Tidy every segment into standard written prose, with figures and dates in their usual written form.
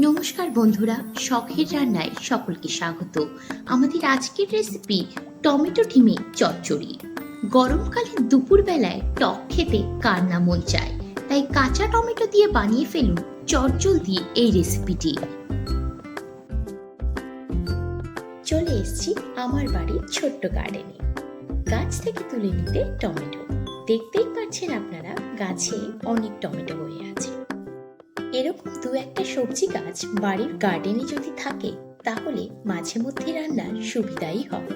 নমস্কার বন্ধুরা, শখের রান্নায় সকলকে স্বাগত। আমাদের আজকের রেসিপি টমেটো ডিমের চচ্চড়ি। গরমকালে দুপুরবেলায় টক খেতে কার না মন চায়, তাই কাঁচা টমেটো দিয়ে বানিয়ে ফেলুন চটজলদি এই রেসিপিটি। চলে এসেছি আমার বাড়ির ছোট্ট গার্ডেনে। গাছ থেকে তুলে নিতে টমেটো। দেখতেই পাচ্ছেন আপনারা, গাছে অনেক টমেটো হয়ে আছে। এরকম দু একটা সবজি গাছ বাড়ির গার্ডেনে যদি থাকে তাহলে মাঝে মধ্যে রান্নার সুবিধাই হয়।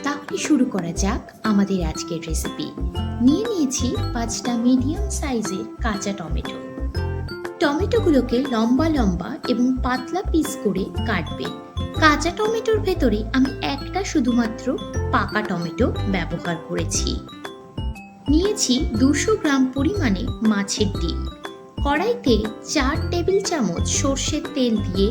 তাহলে শুরু করা যাক আমাদের আজকের রেসিপি। নিয়ে নিয়েছি 5টা মিডিয়াম সাইজের কাঁচা টমেটো। টমেটোগুলোকে লম্বা লম্বা এবং পাতলা পিস করে কাটবেন। কাঁচা টমেটোর ভেতরে আমি একটা শুধুমাত্র পাকা টমেটো ব্যবহার করেছি। নিয়েছি 200 গ্রাম পরিমাণে মাছের ডিম। কড়াইতে 4 টেবিল চামচ সর্ষের তেল দিয়ে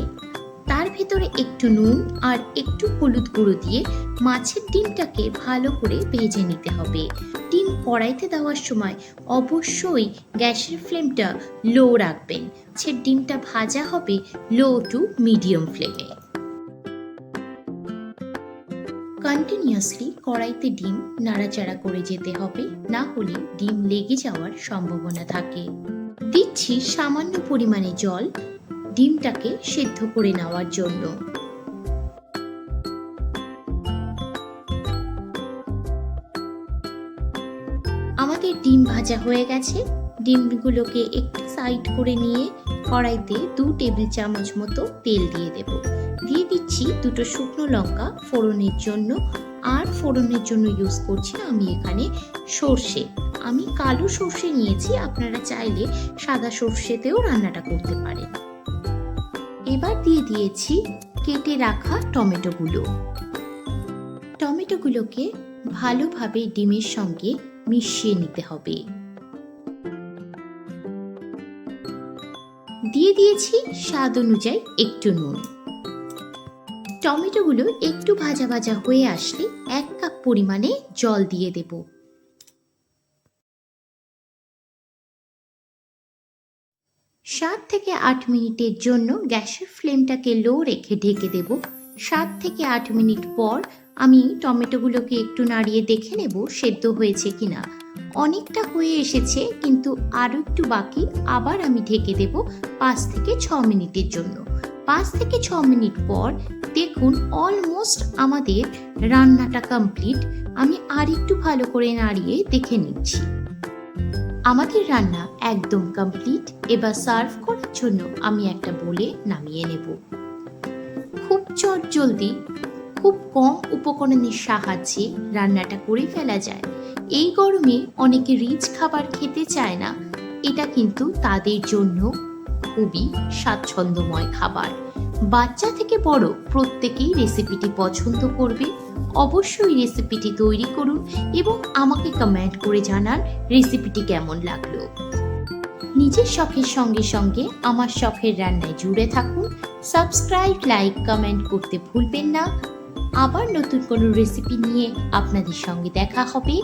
তার ভেতরে একটু নুন আর একটু হলুদ গুঁড়ো দিয়ে মাছের ডিমটাকে ভালো করে ভেজে নিতে হবে। ডিম কড়াইতে দেওয়ার সময় অবশ্যই গ্যাসের ফ্লেমটা লো রাখবেন। মাছের ডিমটা ভাজা হবে লো টু মিডিয়াম ফ্লেমে। কন্টিনিউয়াসলি কড়াইতে ডিম নাড়াচাড়া করে যেতে হবে, না হলে ডিম লেগে যাওয়ার সম্ভাবনা থাকে। দিচ্ছি সামান্য পরিমাণে জল ডিমটাকে সেদ্ধ করে নেওয়ার জন্য। আমাদের ডিম ভাজা হয়ে গেছে। ডিমগুলোকে একটু সাইড করে নিয়ে কড়াইতে 2 টেবিল চামচ মতো তেল দিয়ে দেব। দিয়ে দিচ্ছি 2টো শুকনো লঙ্কা ফোড়নের জন্য। আর ফোড়নের জন্য ইউজ করছি আমি এখানে সর্ষে। আমি কালো সর্ষে নিয়েছি, আপনারা চাইলে সাদা সর্ষেতেও রান্নাটা করতে পারেন। এবার দিয়ে দিয়েছি কেটে রাখা টমেটোগুলো। টমেটোগুলোকে ভালোভাবে ডিমের সঙ্গে মিশিয়ে নিতে হবে। দিয়ে দিয়েছি স্বাদ অনুযায়ী একটু নুন। টমেটোগুলো একটু ভাজা ভাজা হয়ে আসলে 1 কাপ পরিমাণে জল দিয়ে দেব। 7 থেকে 8 মিনিটের জন্য গ্যাসের ফ্লেমটাকে লো রেখে ঢেকে দেব। 7 থেকে 8 মিনিট পর আমি টমেটোগুলোকে একটু নাড়িয়ে দেখে নেব সেদ্ধ হয়েছে কিনা। অনেকটা হয়ে এসেছে, কিন্তু আরো একটু বাকি। আবার আমি ঢেকে দেব 5 থেকে 6 মিনিটের জন্য। 5 থেকে 6 মিনিট পর দেখুন অলমোস্ট আমাদের রান্নাটা কমপ্লিট। আমি আর একটু ভালো করে নাড়িয়ে দেখে নিচ্ছি। আমাদের রান্না একদম কমপ্লিট। এবার সার্ভ করার জন্য আমি একটা বোলে নামিয়ে নেব। খুব চটজলদি, খুব কম উপকরণের সাহায্যে রান্নাটা করে ফেলা যায়। এই গরমে অনেকে রিচ খাবার খেতে চায় না, এটা কিন্তু তাদের জন্য খুবই স্বাচ্ছন্দ্যময় খাবার। বাচ্চা থেকে বড় প্রত্যেকেই রেসিপিটি পছন্দ করবে। অবশ্যই রেসিপিটি তৈরি করুন এবং আমাকে কমেন্ট করে জানান রেসিপিটি কেমন লাগলো। নিজের শখের সঙ্গে সঙ্গে আমার শখের রান্নায় জুড়ে থাকুন। সাবস্ক্রাইব, লাইক, কমেন্ট করতে ভুলবেন না। আবার নতুন কোনো রেসিপি নিয়ে আপনাদের সঙ্গে দেখা হবে।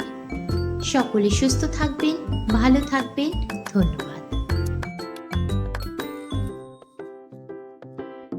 সকলে সুস্থ থাকবেন, ভালো থাকবেন। ধন্যবাদ।